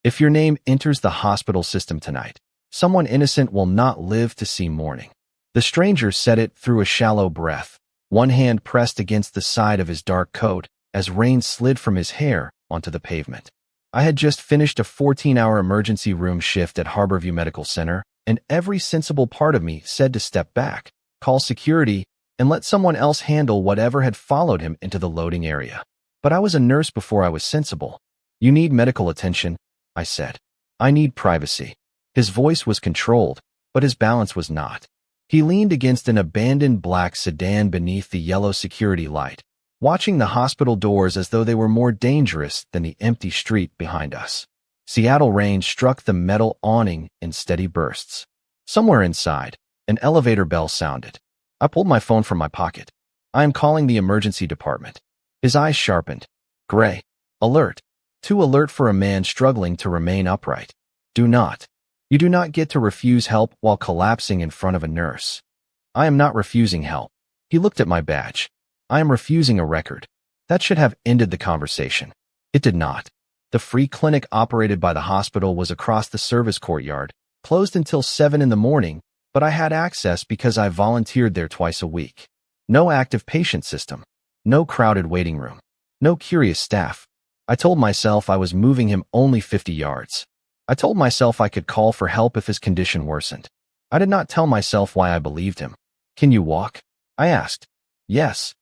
If your name enters the hospital system tonight, someone innocent will not live to see morning. The stranger said it through a shallow breath, one hand pressed against the side of his dark coat as rain slid from his hair onto the pavement. I had just finished a 14-hour emergency room shift at Harborview Medical Center, and every sensible part of me said to step back, call security, and let someone else handle whatever had followed him into the loading area. But I was a nurse before I was sensible. You need medical attention, I said. I need privacy. His voice was controlled, but his balance was not. He leaned against an abandoned black sedan beneath the yellow security light, watching the hospital doors as though they were more dangerous than the empty street behind us. Seattle rain struck the metal awning in steady bursts. Somewhere inside, an elevator bell sounded. I pulled my phone from my pocket. I am calling the emergency department. His eyes sharpened. Gray. Alert. Too alert for a man struggling to remain upright. Do not. You do not get to refuse help while collapsing in front of a nurse. I am not refusing help. He looked at my badge. I am refusing a record. That should have ended the conversation. It did not. The free clinic operated by the hospital was across the service courtyard, closed until 7 in the morning, but I had access because I volunteered there twice a week. No active patient system. No crowded waiting room. No curious staff. I told myself I was moving him only 50 yards. I told myself I could call for help if his condition worsened. I did not tell myself why I believed him. Can you walk? I asked. Yes.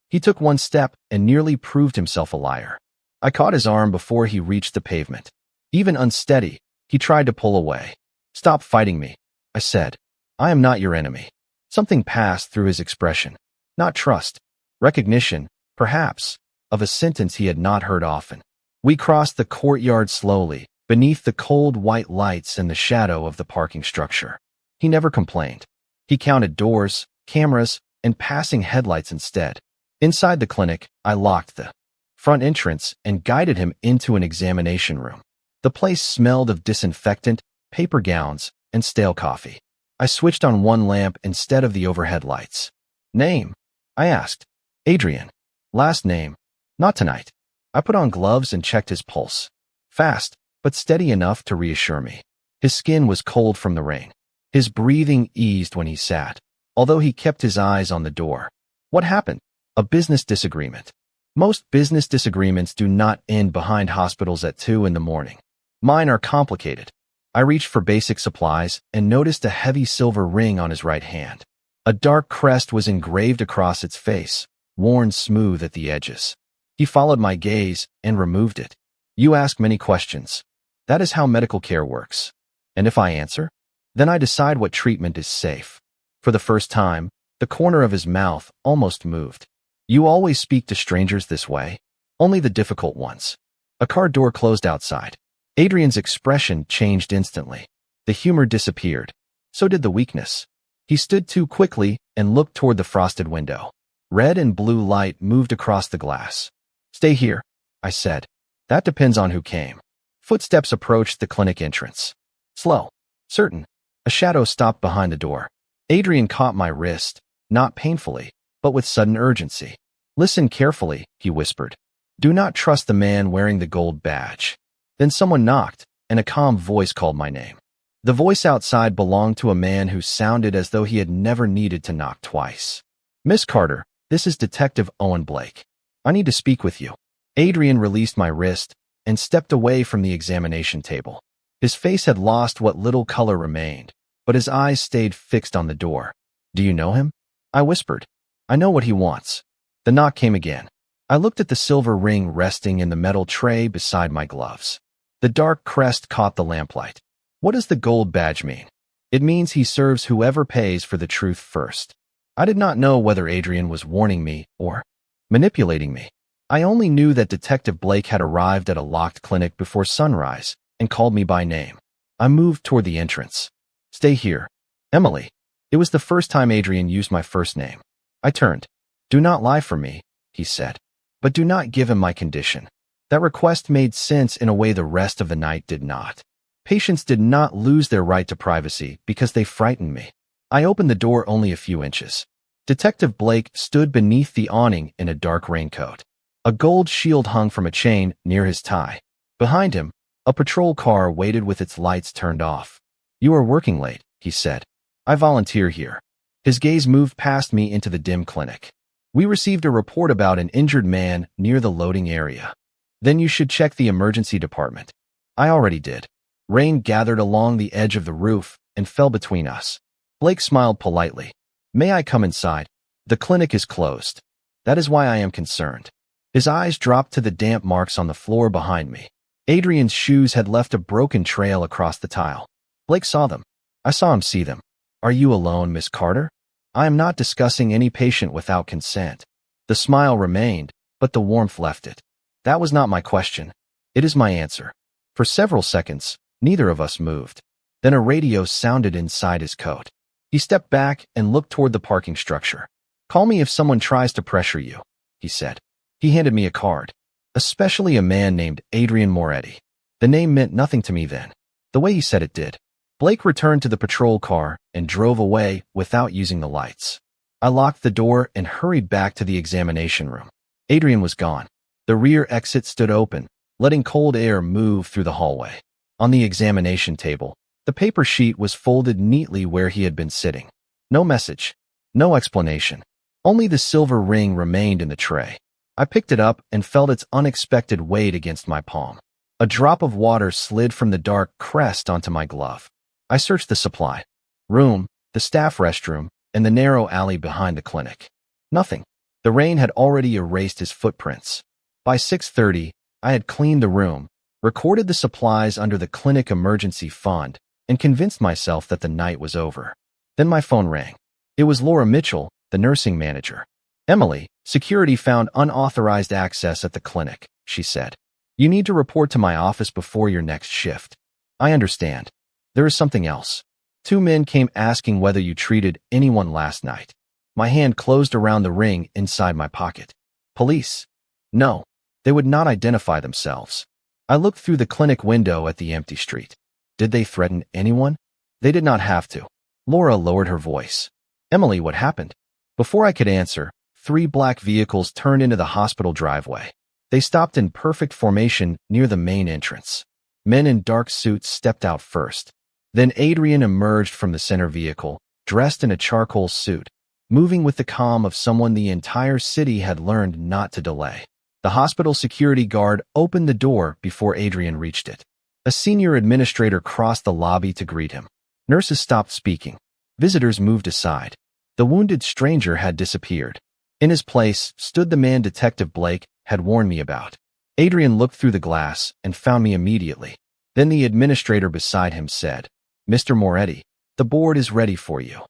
He took one step and nearly proved himself a liar. I caught his arm before he reached the pavement. Even unsteady, he tried to pull away. Stop fighting me, I said. I am not your enemy. Something passed through his expression. Not trust. Recognition, perhaps, of a sentence he had not heard often. We crossed the courtyard slowly, beneath the cold white lights and the shadow of the parking structure. He never complained. He counted doors, cameras, and passing headlights instead. Inside the clinic, I locked the front entrance and guided him into an examination room. The place smelled of disinfectant, paper gowns, and stale coffee. I switched on one lamp instead of the overhead lights. Name? I asked. Adrian. Last name? Not tonight. I put on gloves and checked his pulse. Fast, but steady enough to reassure me. His skin was cold from the rain. His breathing eased when he sat, although he kept his eyes on the door. What happened? A business disagreement. Most business disagreements do not end behind hospitals at 2 in the morning. Mine are complicated. I reached for basic supplies and noticed a heavy silver ring on his right hand. A dark crest was engraved across its face, worn smooth at the edges. He followed my gaze and removed it. You ask many questions. That is how medical care works. And if I answer, then I decide what treatment is safe. For the first time, the corner of his mouth almost moved. You always speak to strangers this way? Only the difficult ones. A car door closed outside. Adrian's expression changed instantly. The humor disappeared. So did the weakness. He stood too quickly and looked toward the frosted window. Red and blue light moved across the glass. Stay here, I said. That depends on who came. Footsteps approached the clinic entrance. Slow. Certain. A shadow stopped behind the door. Adrian caught my wrist, not painfully, but with sudden urgency. Listen carefully, he whispered. Do not trust the man wearing the gold badge. Then someone knocked, and a calm voice called my name. The voice outside belonged to a man who sounded as though he had never needed to knock twice. Miss Carter, this is Detective Owen Blake. I need to speak with you. Adrian released my wrist and stepped away from the examination table. His face had lost what little color remained, but his eyes stayed fixed on the door. Do you know him? I whispered. I know what he wants. The knock came again. I looked at the silver ring resting in the metal tray beside my gloves. The dark crest caught the lamplight. What does the gold badge mean? It means he serves whoever pays for the truth first. I did not know whether Adrian was warning me or manipulating me. I only knew that Detective Blake had arrived at a locked clinic before sunrise and called me by name. I moved toward the entrance. Stay here. Emily. It was the first time Adrian used my first name. I turned. Do not lie for me, he said. But do not give him my condition. That request made sense in a way the rest of the night did not. Patients did not lose their right to privacy because they frightened me. I opened the door only a few inches. Detective Blake stood beneath the awning in a dark raincoat. A gold shield hung from a chain near his tie. Behind him, A patrol car waited with its lights turned off. "You are working late," he said. "I volunteer here." His gaze moved past me into the dim clinic. "We received a report about an injured man near the loading area." "Then you should check the emergency department." I already did. Rain gathered along the edge of the roof and fell between us. Blake smiled politely. "May I come inside?" "The clinic is closed. That is why I am concerned." His eyes dropped to the damp marks on the floor behind me. Adrian's shoes had left a broken trail across the tile. Blake saw them. I saw him see them. "Are you alone, Miss Carter?" "I am not discussing any patient without consent." The smile remained, but the warmth left it. "That was not my question. It is my answer." For several seconds, neither of us moved. Then a radio sounded inside his coat. He stepped back and looked toward the parking structure. "Call me if someone tries to pressure you," he said. He handed me a card. Especially a man named Adrian Moretti. The name meant nothing to me then. The way he said it did. Blake returned to the patrol car and drove away without using the lights. I locked the door and hurried back to the examination room. Adrian was gone. The rear exit stood open, letting cold air move through the hallway. On the examination table, the paper sheet was folded neatly where he had been sitting. No message. No explanation. Only the silver ring remained in the tray. I picked it up and felt its unexpected weight against my palm. A drop of water slid from the dark crest onto my glove. I searched the supply room, the staff restroom, and the narrow alley behind the clinic. Nothing. The rain had already erased his footprints. By 6:30, I had cleaned the room, recorded the supplies under the clinic emergency fund, and convinced myself that the night was over. Then my phone rang. It was Laura Mitchell, the nursing manager. "Emily, security found unauthorized access at the clinic," she said. "You need to report to my office before your next shift." "I understand. There is something else. 2 men came asking whether you treated anyone last night." My hand closed around the ring inside my pocket. "Police?" "No. They would not identify themselves." I looked through the clinic window at the empty street. "Did they threaten anyone?" "They did not have to." Laura lowered her voice. "Emily, what happened?" Before I could answer, 3 black vehicles turned into the hospital driveway. They stopped in perfect formation near the main entrance. Men in dark suits stepped out first. Then Adrian emerged from the center vehicle, dressed in a charcoal suit, moving with the calm of someone the entire city had learned not to delay. The hospital security guard opened the door before Adrian reached it. A senior administrator crossed the lobby to greet him. Nurses stopped speaking. Visitors moved aside. The wounded stranger had disappeared. In his place stood the man Detective Blake had warned me about. Adrian looked through the glass and found me immediately. Then the administrator beside him said, "Mr. Moretti, the board is ready for you."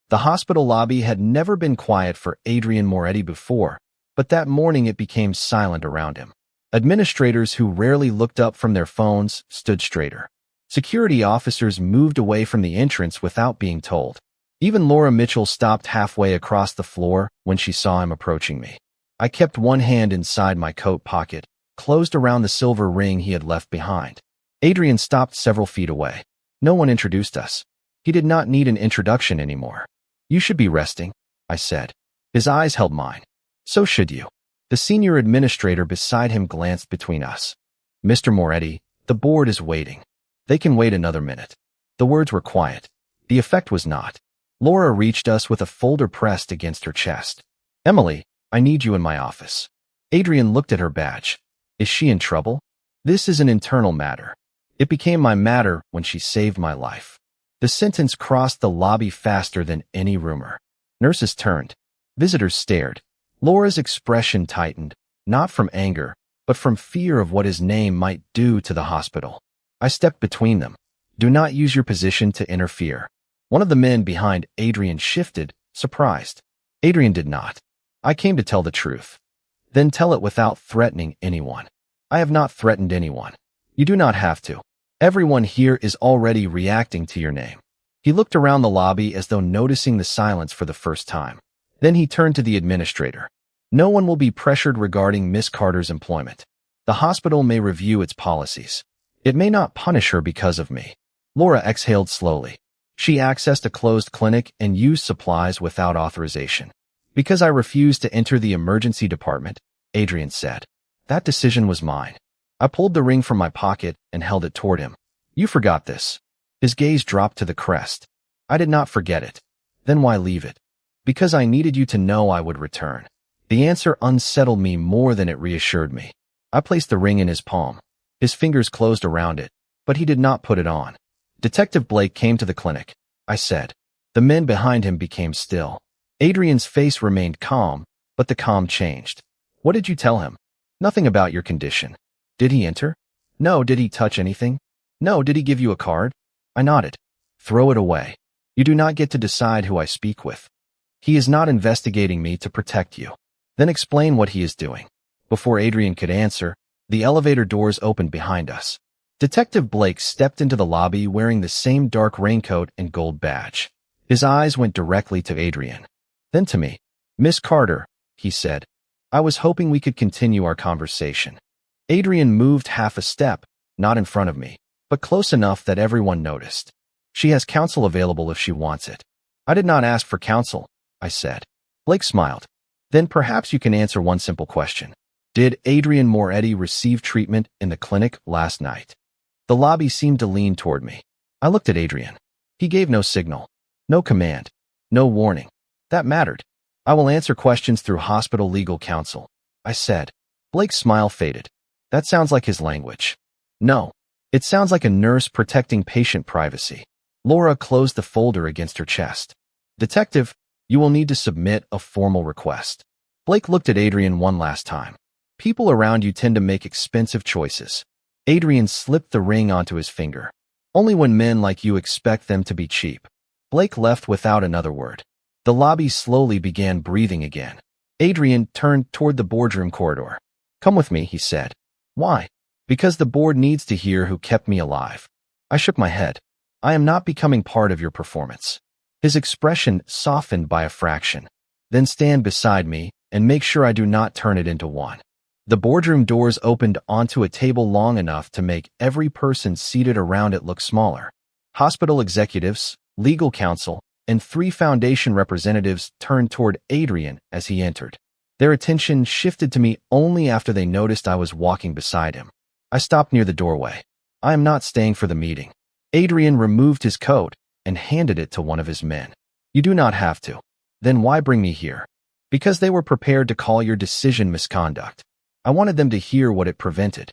The hospital lobby had never been quiet for Adrian Moretti before, but that morning it became silent around him. Administrators who rarely looked up from their phones stood straighter. Security officers moved away from the entrance without being told. Even Laura Mitchell stopped halfway across the floor when she saw him approaching me. I kept one hand inside my coat pocket, closed around the silver ring he had left behind. Adrian stopped several feet away. No one introduced us. He did not need an introduction anymore. "You should be resting," I said. His eyes held mine. "So should you." The senior administrator beside him glanced between us. "Mr. Moretti, the board is waiting. They can wait another minute." The words were quiet. The effect was not. Laura reached us with a folder pressed against her chest. "Emily, I need you in my office." Adrian looked at her badge. "Is she in trouble?" "This is an internal matter. It became my matter when she saved my life." The sentence crossed the lobby faster than any rumor. Nurses turned. Visitors stared. Laura's expression tightened, not from anger, but from fear of what his name might do to the hospital. I stepped between them. "Do not use your position to interfere." One of the men behind Adrian shifted, surprised. Adrian did not. "I came to tell the truth." "Then tell it without threatening anyone." "I have not threatened anyone." "You do not have to. Everyone here is already reacting to your name." He looked around the lobby as though noticing the silence for the first time. Then he turned to the administrator. "No one will be pressured regarding Miss Carter's employment. The hospital may review its policies. It may not punish her because of me." Laura exhaled slowly. "She accessed a closed clinic and used supplies without authorization." "Because I refused to enter the emergency department," Adrian said. "That decision was mine." I pulled the ring from my pocket and held it toward him. You forgot this. His gaze dropped to the crest. I did not forget it. Then why leave it? Because I needed you to know I would return. The answer unsettled me more than it reassured me. I placed the ring in his palm. His fingers closed around it, but he did not put it on. Detective Blake came to the clinic, I said. The men behind him became still. Adrian's face remained calm, but the calm changed. What did you tell him? Nothing about your condition. Did he enter? No. Did he touch anything? No. Did he give you a card? I nodded. Throw it away. You do not get to decide who I speak with. He is not investigating me to protect you. Then explain what he is doing. Before Adrian could answer, the elevator doors opened behind us. Detective Blake stepped into the lobby wearing the same dark raincoat and gold badge. His eyes went directly to Adrian. Then to me. Miss Carter, he said. I was hoping we could continue our conversation. Adrian moved half a step, not in front of me, but close enough that everyone noticed. She has counsel available if she wants it. I did not ask for counsel, I said. Blake smiled. Then perhaps you can answer one simple question. Did Adrian Moretti receive treatment in the clinic last night? The lobby seemed to lean toward me. I looked at Adrian. He gave no signal, no command, no warning. That mattered. I will answer questions through hospital legal counsel, I said. Blake's smile faded. That sounds like his language. No, it sounds like a nurse protecting patient privacy. Laura closed the folder against her chest. Detective, you will need to submit a formal request. Blake looked at Adrian one last time. People around you tend to make expensive choices. Adrian slipped the ring onto his finger. Only when men like you expect them to be cheap. Blake left without another word. The lobby slowly began breathing again. Adrian turned toward the boardroom corridor. Come with me, he said. Why? Because the board needs to hear who kept me alive. I shook my head. I am not becoming part of your performance. His expression softened by a fraction. Then stand beside me and make sure I do not turn it into one. The boardroom doors opened onto a table long enough to make every person seated around it look smaller. Hospital executives, legal counsel, and 3 foundation representatives turned toward Adrian as he entered. Their attention shifted to me only after they noticed I was walking beside him. I stopped near the doorway. I am not staying for the meeting. Adrian removed his coat and handed it to one of his men. You do not have to. Then why bring me here? Because they were prepared to call your decision misconduct. I wanted them to hear what it prevented.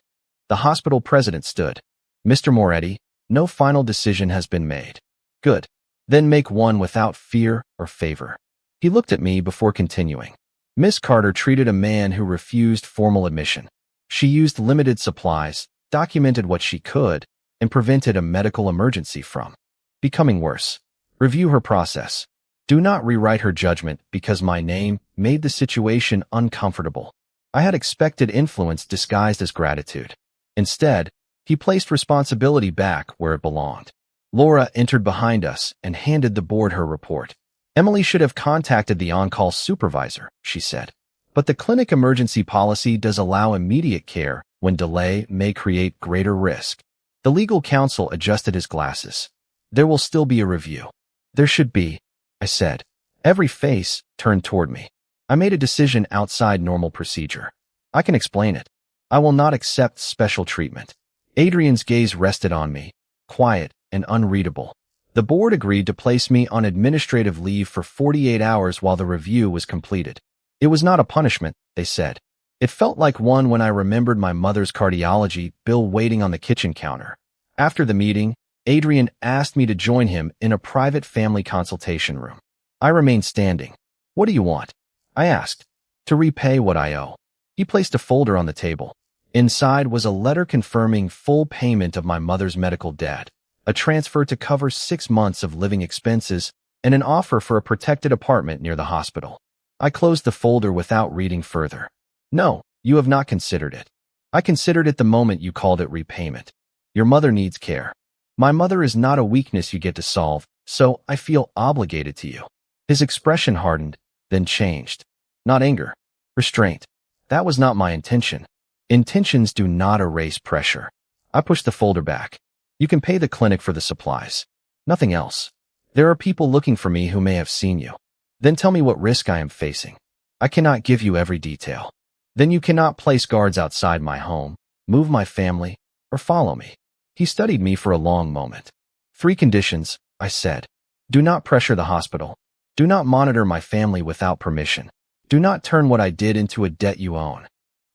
The hospital president stood. Mr. Moretti, no final decision has been made. Good. Then make one without fear or favor. He looked at me before continuing. Miss Carter treated a man who refused formal admission. She used limited supplies, documented what she could, and prevented a medical emergency from becoming worse. Review her process. Do not rewrite her judgment because my name made the situation uncomfortable. I had expected influence disguised as gratitude. Instead, he placed responsibility back where it belonged. Laura entered behind us and handed the board her report. Emily should have contacted the on-call supervisor, she said. But the clinic emergency policy does allow immediate care when delay may create greater risk. The legal counsel adjusted his glasses. There will still be a review. There should be, I said. Every face turned toward me. I made a decision outside normal procedure. I can explain it. I will not accept special treatment. Adrian's gaze rested on me, quiet and unreadable. The board agreed to place me on administrative leave for 48 hours while the review was completed. It was not a punishment, they said. It felt like one when I remembered my mother's cardiology bill waiting on the kitchen counter. After the meeting, Adrian asked me to join him in a private family consultation room. I remained standing. What do you want? I asked. To repay what I owe. He placed a folder on the table. Inside was a letter confirming full payment of my mother's medical debt, a transfer to cover 6 months of living expenses, and an offer for a protected apartment near the hospital. I closed the folder without reading further. No, you have not considered it. I considered it the moment you called it repayment. Your mother needs care. My mother is not a weakness you get to solve, so I feel obligated to you. His expression hardened, then changed. Not anger. Restraint. That was not my intention. Intentions do not erase pressure. I pushed the folder back. You can pay the clinic for the supplies. Nothing else. There are people looking for me who may have seen you. Then tell me what risk I am facing. I cannot give you every detail. Then you cannot place guards outside my home, move my family, or follow me. He studied me for a long moment. 3 conditions, I said. Do not pressure the hospital. Do not monitor my family without permission. Do not turn what I did into a debt you own.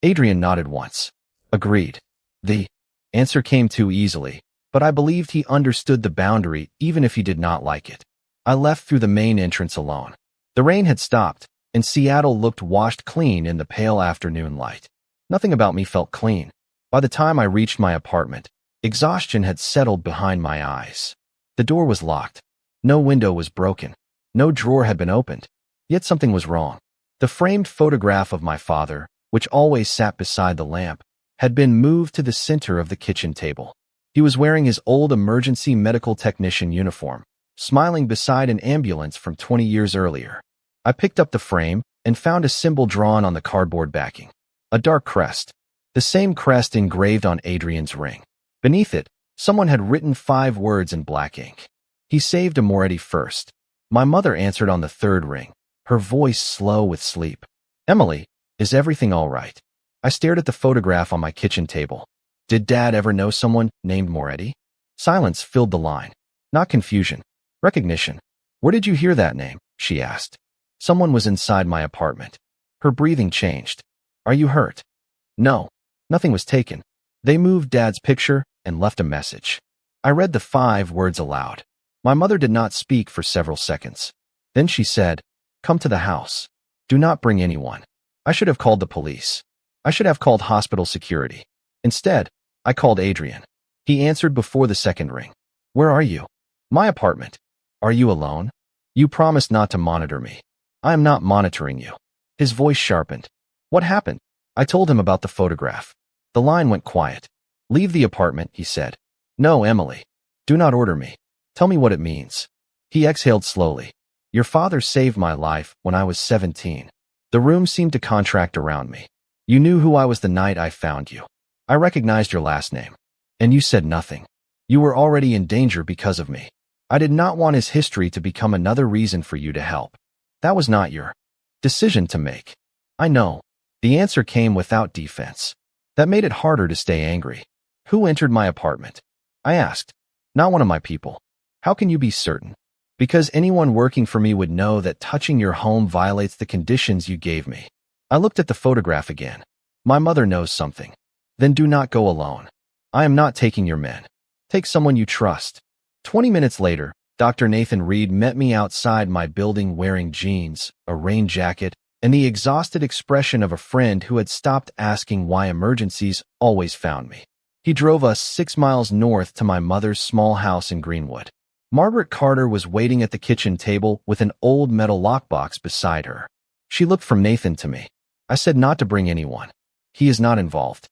Adrian nodded once. Agreed. The answer came too easily, but I believed he understood the boundary even if he did not like it. I left through the main entrance alone. The rain had stopped, and Seattle looked washed clean in the pale afternoon light. Nothing about me felt clean. By the time I reached my apartment, exhaustion had settled behind my eyes. The door was locked. No window was broken. No drawer had been opened. Yet something was wrong. The framed photograph of my father, which always sat beside the lamp, had been moved to the center of the kitchen table. He was wearing his old emergency medical technician uniform, smiling beside an ambulance from 20 years earlier. I picked up the frame and found a symbol drawn on the cardboard backing. A dark crest. The same crest engraved on Adrian's ring. Beneath it, someone had written 5 words in black ink. He saved a Moretti first. My mother answered on the 3rd ring, her voice slow with sleep. Emily, is everything all right? I stared at the photograph on my kitchen table. Did Dad ever know someone named Moretti? Silence filled the line. Not confusion. Recognition. Where did you hear that name? She asked. Someone was inside my apartment. Her breathing changed. Are you hurt? No. Nothing was taken. They moved Dad's picture and left a message. I read the 5 words aloud. My mother did not speak for several seconds. Then she said, "Come to the house. Do not bring anyone." I should have called the police. I should have called hospital security. Instead, I called Adrian. He answered before the 2nd ring. Where are you? My apartment. Are you alone? You promised not to monitor me. I am not monitoring you. His voice sharpened. What happened? I told him about the photograph. The line went quiet. Leave the apartment, he said. No, Emily. Do not order me. Tell me what it means. He exhaled slowly. Your father saved my life when I was 17. The room seemed to contract around me. You knew who I was the night I found you. I recognized your last name. And you said nothing. You were already in danger because of me. I did not want his history to become another reason for you to help. That was not your decision to make. I know. The answer came without defense. That made it harder to stay angry. Who entered my apartment? I asked. Not one of my people. How can you be certain? Because anyone working for me would know that touching your home violates the conditions you gave me. I looked at the photograph again. My mother knows something. Then do not go alone. I am not taking your men. Take someone you trust. 20 minutes later, Dr. Nathan Reed met me outside my building wearing jeans, a rain jacket, and the exhausted expression of a friend who had stopped asking why emergencies always found me. He drove us 6 miles north to my mother's small house in Greenwood. Margaret Carter was waiting at the kitchen table with an old metal lockbox beside her. She looked from Nathan to me. I said not to bring anyone. He is not involved.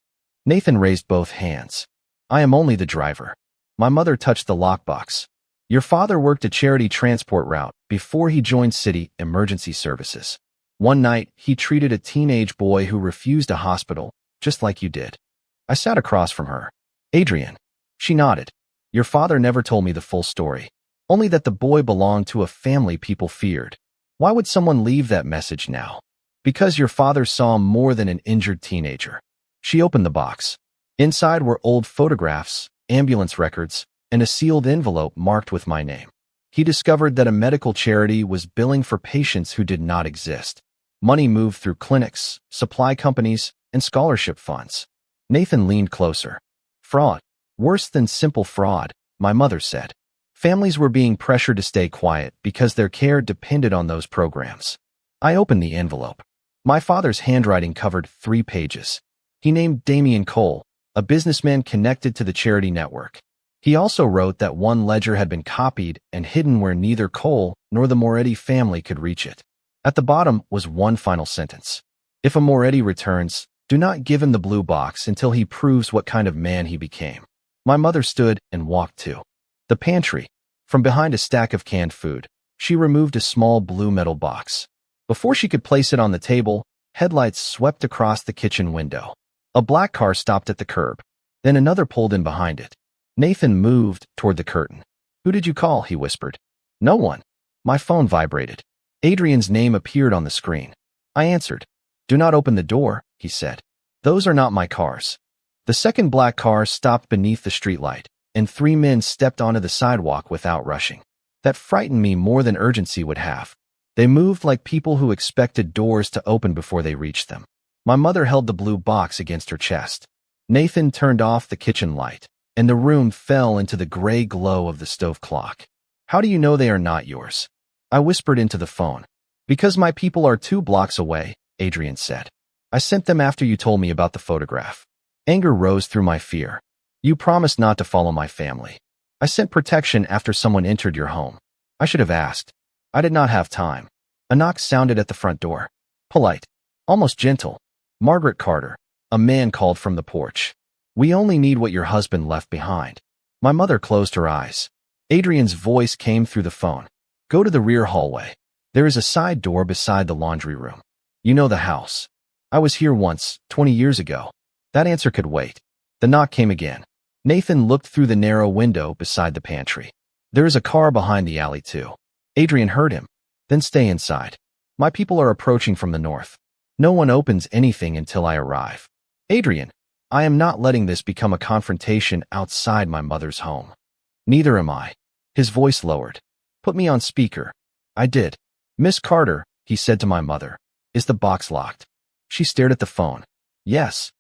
Nathan raised both hands. I am only the driver. My mother touched the lockbox. Your father worked a charity transport route before he joined city emergency services. One night, he treated a teenage boy who refused a hospital, just like you did. I sat across from her. Adrian. She nodded. Your father never told me the full story, only that the boy belonged to a family people feared. Why would someone leave that message now? Because your father saw more than an injured teenager. She opened the box. Inside were old photographs, ambulance records, and a sealed envelope marked with my name. He discovered that a medical charity was billing for patients who did not exist. Money moved through clinics, supply companies, and scholarship funds. Nathan leaned closer. Fraud. Worse than simple fraud, my mother said. Families were being pressured to stay quiet because their care depended on those programs. I opened the envelope. My father's handwriting covered 3 pages. He named Damian Cole, a businessman connected to the charity network. He also wrote that one ledger had been copied and hidden where neither Cole nor the Moretti family could reach it. At the bottom was one final sentence. If a Moretti returns, do not give him the blue box until he proves what kind of man he became. My mother stood and walked to the pantry. From behind a stack of canned food, she removed a small blue metal box. Before she could place it on the table, headlights swept across the kitchen window. A black car stopped at the curb. Then another pulled in behind it. Nathan moved toward the curtain. Who did you call? He whispered. No one. My phone vibrated. Adrian's name appeared on the screen. I answered. Do not open the door, he said. Those are not my cars. The second black car stopped beneath the streetlight, and 3 men stepped onto the sidewalk without rushing. That frightened me more than urgency would have. They moved like people who expected doors to open before they reached them. My mother held the blue box against her chest. Nathan turned off the kitchen light, and the room fell into the gray glow of the stove clock. How do you know they are not yours? I whispered into the phone. Because my people are 2 blocks away, Adrian said. I sent them after you told me about the photograph. Anger rose through my fear. You promised not to follow my family. I sent protection after someone entered your home. I should have asked. I did not have time. A knock sounded at the front door. Polite, almost gentle. Margaret Carter, a man called from the porch. We only need what your husband left behind. My mother closed her eyes. Adrian's voice came through the phone. Go to the rear hallway. There is a side door beside the laundry room. You know the house. I was here once, 20 years ago. That answer could wait. The knock came again. Nathan looked through the narrow window beside the pantry. There is a car behind the alley too. Adrian heard him. Then stay inside. My people are approaching from the north. No one opens anything until I arrive. Adrian, I am not letting this become a confrontation outside my mother's home. Neither am I. His voice lowered. Put me on speaker. I did. Miss Carter, he said to my mother. Is the box locked? She stared at the phone. Yes.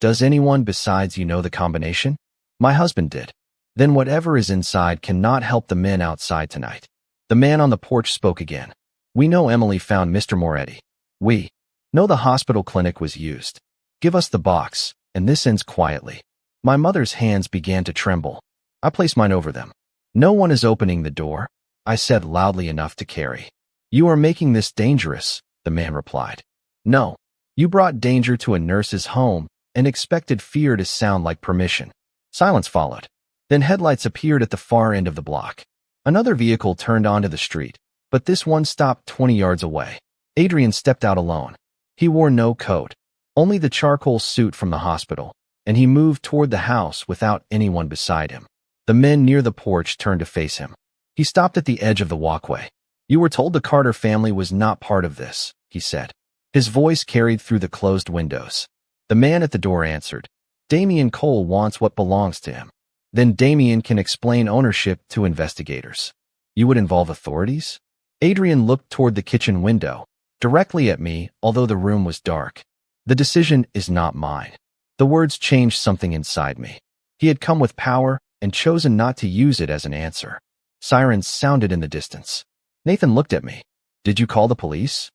Does anyone besides you know the combination? My husband did. Then whatever is inside cannot help the men outside tonight. The man on the porch spoke again. We know Emily found Mr. Moretti. We know the hospital clinic was used. Give us the box, and this ends quietly. My mother's hands began to tremble. I placed mine over them. No one is opening the door, I said loudly enough to carry. You are making this dangerous, the man replied. No. You brought danger to a nurse's home and expected fear to sound like permission. Silence followed. Then headlights appeared at the far end of the block. Another vehicle turned onto the street, but this one stopped 20 yards away. Adrian stepped out alone. He wore no coat, only the charcoal suit from the hospital, and he moved toward the house without anyone beside him. The men near the porch turned to face him. He stopped at the edge of the walkway. You were told the Carter family was not part of this, he said. His voice carried through the closed windows. The man at the door answered. Damien Cole wants what belongs to him. Then Damien can explain ownership to investigators. You would involve authorities? Adrian looked toward the kitchen window, directly at me, although the room was dark. The decision is not mine. The words changed something inside me. He had come with power and chosen not to use it as an answer. Sirens sounded in the distance. Nathan looked at me. Did you call the police?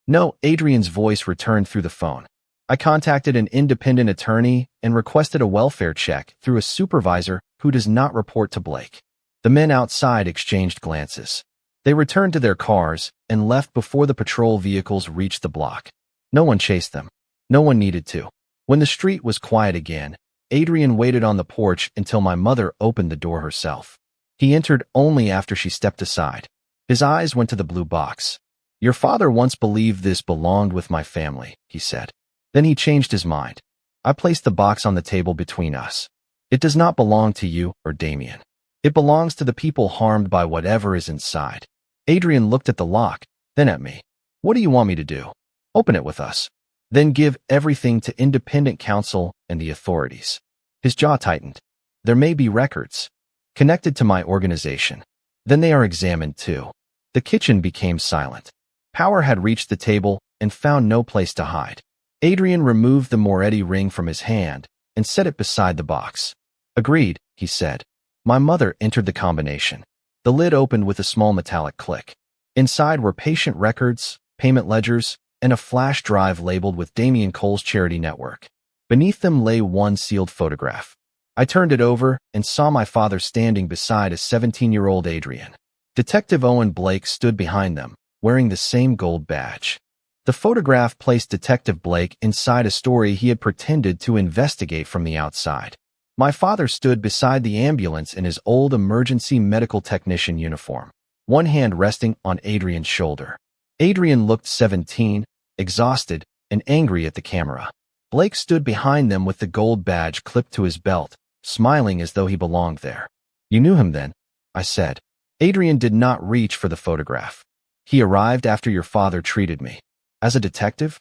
No, Adrian's voice returned through the phone. I contacted an independent attorney and requested a welfare check through a supervisor who does not report to Blake. The men outside exchanged glances. They returned to their cars and left before the patrol vehicles reached the block. No one chased them. No one needed to. When the street was quiet again, Adrian waited on the porch until my mother opened the door herself. He entered only after she stepped aside. His eyes went to the blue box. Your father once believed this belonged with my family, he said. Then he changed his mind. I placed the box on the table between us. It does not belong to you or Damien. It belongs to the people harmed by whatever is inside. Adrian looked at the lock, then at me. What do you want me to do? Open it with us. Then give everything to independent counsel and the authorities. His jaw tightened. There may be records connected to my organization. Then they are examined too. The kitchen became silent. Power had reached the table and found no place to hide. Adrian removed the Moretti ring from his hand and set it beside the box. Agreed, he said. My mother entered the combination. The lid opened with a small metallic click. Inside were patient records, payment ledgers, and a flash drive labeled with Damien Cole's charity network. Beneath them lay one sealed photograph. I turned it over and saw my father standing beside a 17-year-old Adrian. Detective Owen Blake stood behind them, wearing the same gold badge. The photograph placed Detective Blake inside a story he had pretended to investigate from the outside. My father stood beside the ambulance in his old emergency medical technician uniform, one hand resting on Adrian's shoulder. Adrian looked 17, exhausted, and angry at the camera. Blake stood behind them with the gold badge clipped to his belt, smiling as though he belonged there. You knew him then, I said. Adrian did not reach for the photograph. He arrived after your father treated me. As a detective?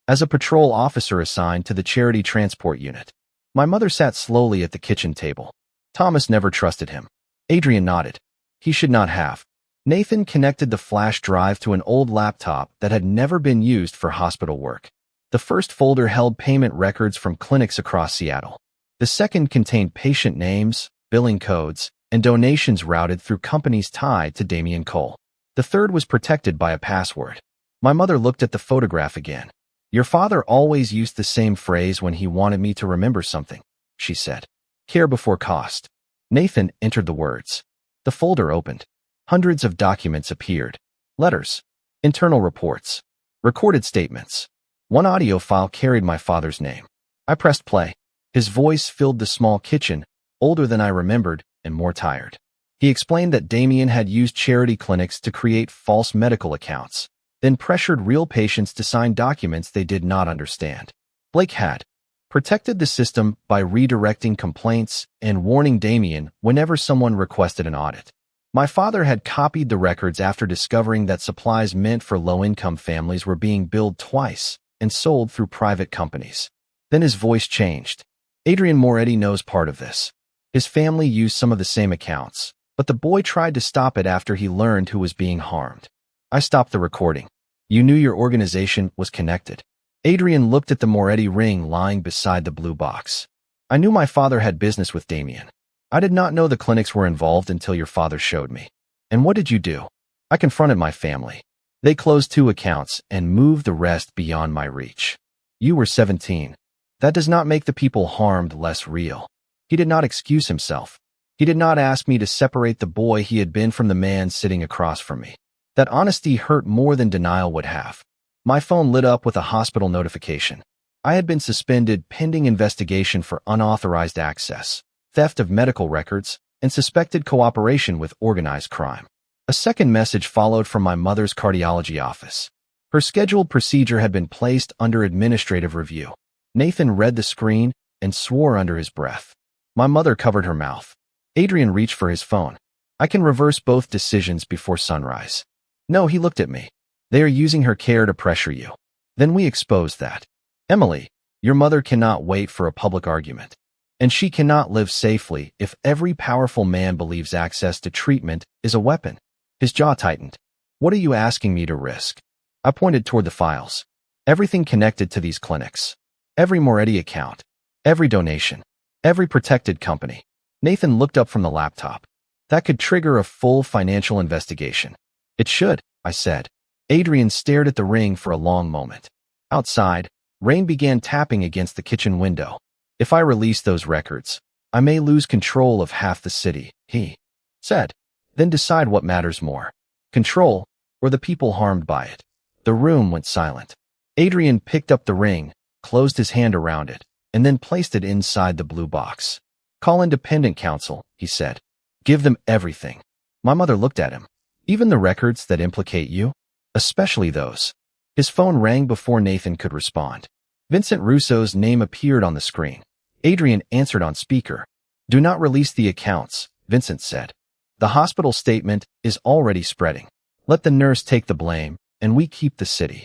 As a patrol officer assigned to the charity transport unit. My mother sat slowly at the kitchen table. Thomas never trusted him. Adrian nodded. He should not have. Nathan connected the flash drive to an old laptop that had never been used for hospital work. The first folder held payment records from clinics across Seattle. The second contained patient names, billing codes, and donations routed through companies tied to Damian Cole. The third was protected by a password. My mother looked at the photograph again. Your father always used the same phrase when he wanted me to remember something, she said. Care before cost. Nathan entered the words. The folder opened. Hundreds of documents appeared. Letters, internal reports, recorded statements. One audio file carried my father's name. I pressed play. His voice filled the small kitchen, older than I remembered and more tired. He explained that Damian had used charity clinics to create false medical accounts, then pressured real patients to sign documents they did not understand. Blake had protected the system by redirecting complaints and warning Damian whenever someone requested an audit. My father had copied the records after discovering that supplies meant for low-income families were being billed twice and sold through private companies. Then his voice changed. Adrian Moretti knows part of this. His family used some of the same accounts, but the boy tried to stop it after he learned who was being harmed. I stopped the recording. You knew your organization was connected. Adrian looked at the Moretti ring lying beside the blue box. I knew my father had business with Damian. I did not know the clinics were involved until your father showed me. And what did you do? I confronted my family. They closed 2 accounts and moved the rest beyond my reach. You were 17. That does not make the people harmed less real. He did not excuse himself. He did not ask me to separate the boy he had been from the man sitting across from me. That honesty hurt more than denial would have. My phone lit up with a hospital notification. I had been suspended pending investigation for unauthorized access, theft of medical records, and suspected cooperation with organized crime. A second message followed from my mother's cardiology office. Her scheduled procedure had been placed under administrative review. Nathan read the screen and swore under his breath. My mother covered her mouth. Adrian reached for his phone. I can reverse both decisions before sunrise. No, he looked at me. They are using her care to pressure you. Then we exposed that. Emily, your mother cannot wait for a public argument. And she cannot live safely if every powerful man believes access to treatment is a weapon. His jaw tightened. What are you asking me to risk? I pointed toward the files. Everything connected to these clinics. Every Moretti account. Every donation. Every protected company. Nathan looked up from the laptop. That could trigger a full financial investigation. It should, I said. Adrian stared at the ring for a long moment. Outside, rain began tapping against the kitchen window. If I release those records, I may lose control of half the city, he said. Then decide what matters more. Control, or the people harmed by it. The room went silent. Adrian picked up the ring, closed his hand around it, and then placed it inside the blue box. Call independent counsel, he said. Give them everything. My mother looked at him. Even the records that implicate you? Especially those. His phone rang before Nathan could respond. Vincent Russo's name appeared on the screen. Adrian answered on speaker. Do not release the accounts, Vincent said. The hospital statement is already spreading. Let the nurse take the blame, and we keep the city.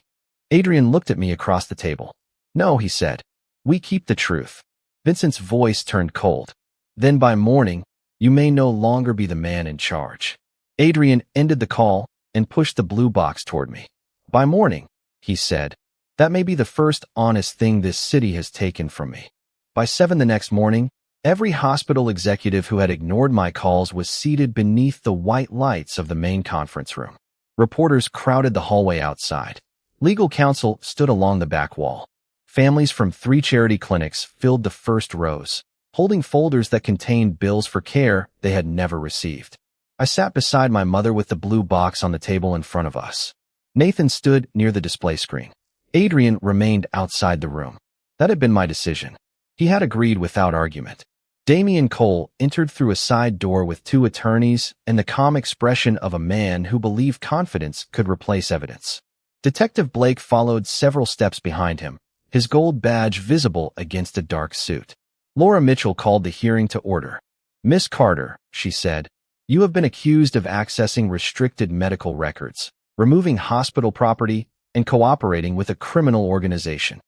Adrian looked at me across the table. No, he said. We keep the truth. Vincent's voice turned cold. Then by morning, you may no longer be the man in charge. Adrian ended the call and pushed the blue box toward me. By morning, he said. That may be the first honest thing this city has taken from me. By 7 the next morning, every hospital executive who had ignored my calls was seated beneath the white lights of the main conference room. Reporters crowded the hallway outside. Legal counsel stood along the back wall. Families from 3 charity clinics filled the first rows, holding folders that contained bills for care they had never received. I sat beside my mother with the blue box on the table in front of us. Nathan stood near the display screen. Adrian remained outside the room. That had been my decision. He had agreed without argument. Damian Cole entered through a side door with 2 attorneys and the calm expression of a man who believed confidence could replace evidence. Detective Blake followed several steps behind him, his gold badge visible against a dark suit. Laura Mitchell called the hearing to order. Miss Carter, she said, you have been accused of accessing restricted medical records, removing hospital property, and cooperating with a criminal organization.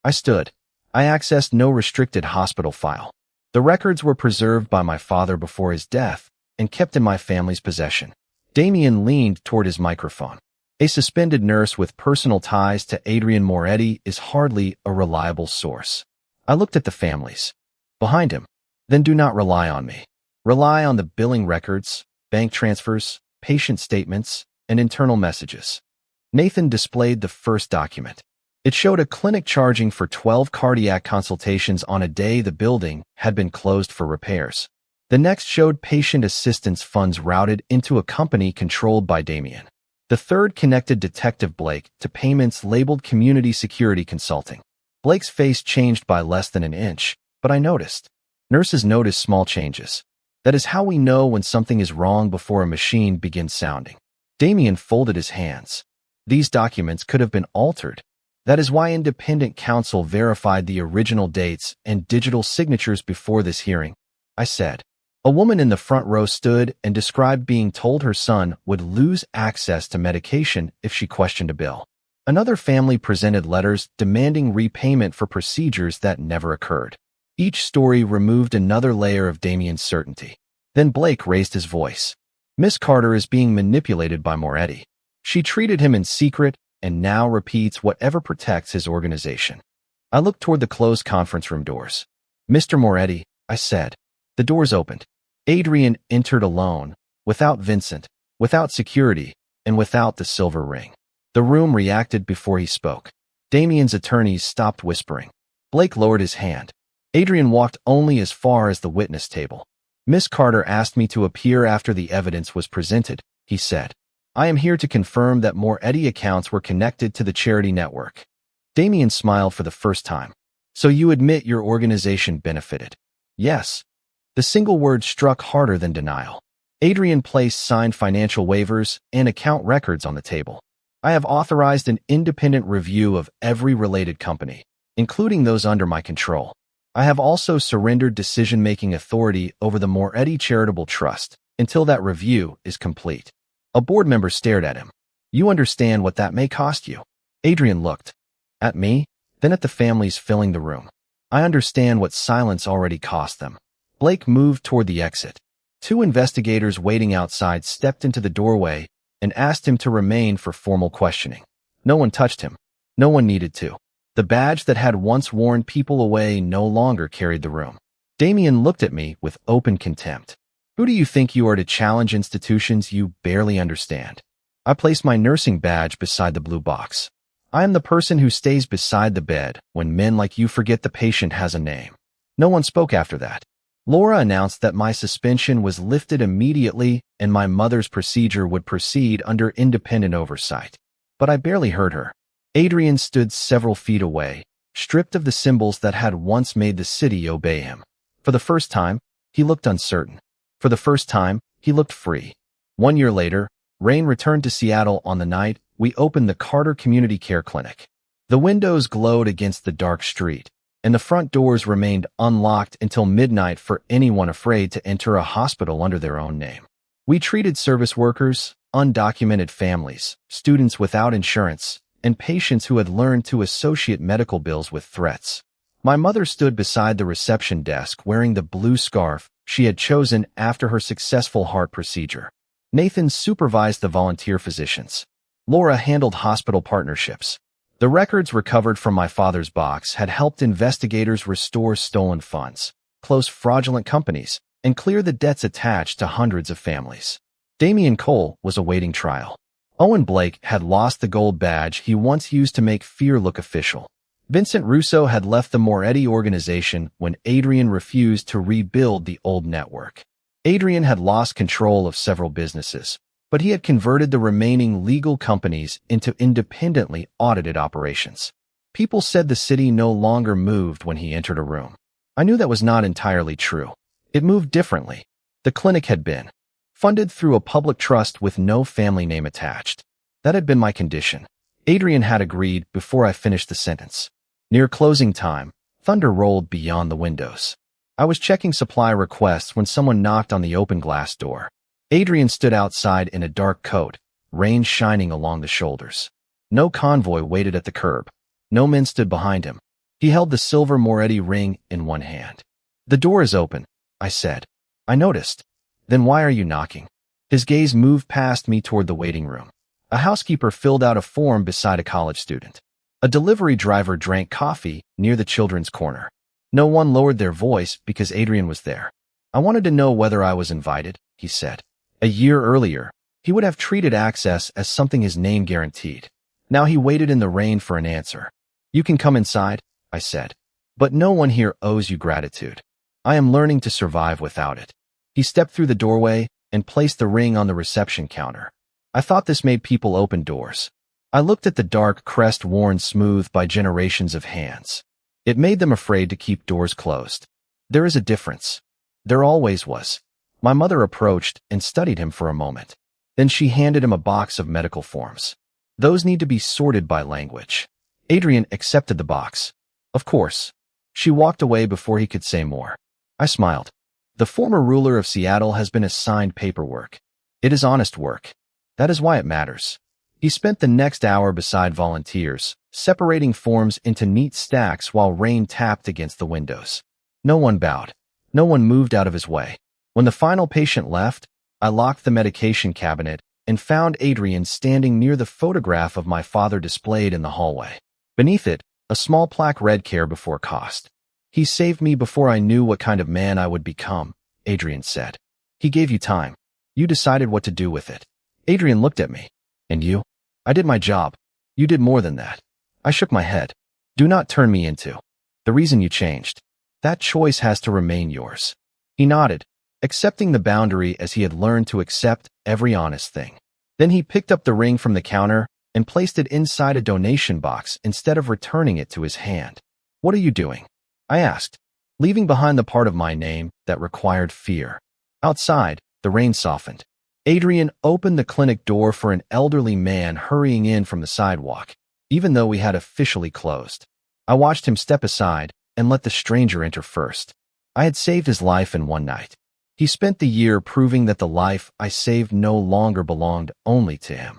I stood. I accessed no restricted hospital file. The records were preserved by my father before his death and kept in my family's possession. Damien leaned toward his microphone. A suspended nurse with personal ties to Adrian Moretti is hardly a reliable source. I looked at the families behind him. Then do not rely on me. Rely on the billing records, bank transfers, patient statements, and internal messages. Nathan displayed the first document. It showed a clinic charging for 12 cardiac consultations on a day the building had been closed for repairs. The next showed patient assistance funds routed into a company controlled by Damien. The third connected Detective Blake to payments labeled Community Security Consulting. Blake's face changed by less than an inch, but I noticed. Nurses notice small changes. That is how we know when something is wrong before a machine begins sounding. Damien folded his hands. These documents could have been altered. That is why independent counsel verified the original dates and digital signatures before this hearing, I said. A woman in the front row stood and described being told her son would lose access to medication if she questioned a bill. Another family presented letters demanding repayment for procedures that never occurred. Each story removed another layer of Damien's certainty. Then Blake raised his voice. Miss Carter is being manipulated by Moretti. She treated him in secret and now repeats whatever protects his organization. I looked toward the closed conference room doors. Mr. Moretti, I said. The doors opened. Adrian entered alone, without Vincent, without security, and without the silver ring. The room reacted before he spoke. Damien's attorneys stopped whispering. Blake lowered his hand. Adrian walked only as far as the witness table. Miss Carter asked me to appear after the evidence was presented, he said. I am here to confirm that Moretti accounts were connected to the charity network. Damien smiled for the first time. So you admit your organization benefited? Yes. The single word struck harder than denial. Adrian placed signed financial waivers and account records on the table. I have authorized an independent review of every related company, including those under my control. I have also surrendered decision-making authority over the Moretti Charitable Trust until that review is complete. A board member stared at him. You understand what that may cost you? Adrian looked at me, then at the families filling the room. I understand what silence already cost them. Blake moved toward the exit. Two investigators waiting outside stepped into the doorway and asked him to remain for formal questioning. No one touched him. No one needed to. The badge that had once warned people away no longer carried the room. Damien looked at me with open contempt. Who do you think you are to challenge institutions you barely understand? I placed my nursing badge beside the blue box. I am the person who stays beside the bed when men like you forget the patient has a name. No one spoke after that. Laura announced that my suspension was lifted immediately and my mother's procedure would proceed under independent oversight. But I barely heard her. Adrian stood several feet away, stripped of the symbols that had once made the city obey him. For the first time, he looked uncertain. For the first time, he looked free. 1 year later, Rain returned to Seattle on the night we opened the Carter Community Care Clinic. The windows glowed against the dark street, and the front doors remained unlocked until midnight for anyone afraid to enter a hospital under their own name. We treated service workers, undocumented families, students without insurance, and patients who had learned to associate medical bills with threats. My mother stood beside the reception desk wearing the blue scarf she had chosen after her successful heart procedure. Nathan supervised the volunteer physicians. Laura handled hospital partnerships. The records recovered from my father's box had helped investigators restore stolen funds, close fraudulent companies, and clear the debts attached to hundreds of families. Damien Cole was awaiting trial. Owen Blake had lost the gold badge he once used to make fear look official. Vincent Russo had left the Moretti organization when Adrian refused to rebuild the old network. Adrian had lost control of several businesses, but he had converted the remaining legal companies into independently audited operations. People said the city no longer moved when he entered a room. I knew that was not entirely true. It moved differently. The clinic had been funded through a public trust with no family name attached. That had been my condition. Adrian had agreed before I finished the sentence. Near closing time, thunder rolled beyond the windows. I was checking supply requests when someone knocked on the open glass door. Adrian stood outside in a dark coat, rain shining along the shoulders. No convoy waited at the curb. No men stood behind him. He held the silver Moretti ring in one hand. "The door is open," I said. "I noticed." "Then why are you knocking?" His gaze moved past me toward the waiting room. A housekeeper filled out a form beside a college student. A delivery driver drank coffee near the children's corner. No one lowered their voice because Adrian was there. "I wanted to know whether I was invited," he said. A year earlier, he would have treated access as something his name guaranteed. Now he waited in the rain for an answer. "You can come inside," I said. "But no one here owes you gratitude. I am learning to survive without it." He stepped through the doorway and placed the ring on the reception counter. I thought this made people open doors. I looked at the dark crest worn smooth by generations of hands. It made them afraid to keep doors closed. There is a difference. There always was. My mother approached and studied him for a moment. Then she handed him a box of medical forms. "Those need to be sorted by language." Adrian accepted the box. "Of course." She walked away before he could say more. I smiled. The former ruler of Seattle has been assigned paperwork. It is honest work. That is why it matters. He spent the next hour beside volunteers, separating forms into neat stacks while rain tapped against the windows. No one bowed. No one moved out of his way. When the final patient left, I locked the medication cabinet and found Adrian standing near the photograph of my father displayed in the hallway. Beneath it, a small plaque read "Care before cost." "He saved me before I knew what kind of man I would become," Adrian said. "He gave you time. You decided what to do with it." Adrian looked at me. "And you?" "I did my job. You did more than that." I shook my head. "Do not turn me into the reason you changed. That choice has to remain yours." He nodded, accepting the boundary as he had learned to accept every honest thing. Then he picked up the ring from the counter and placed it inside a donation box instead of returning it to his hand. "What are you doing?" I asked, leaving behind the part of my name that required fear. Outside, the rain softened. Adrian opened the clinic door for an elderly man hurrying in from the sidewalk, even though we had officially closed. I watched him step aside and let the stranger enter first. I had saved his life in one night. He spent the year proving that the life I saved no longer belonged only to him.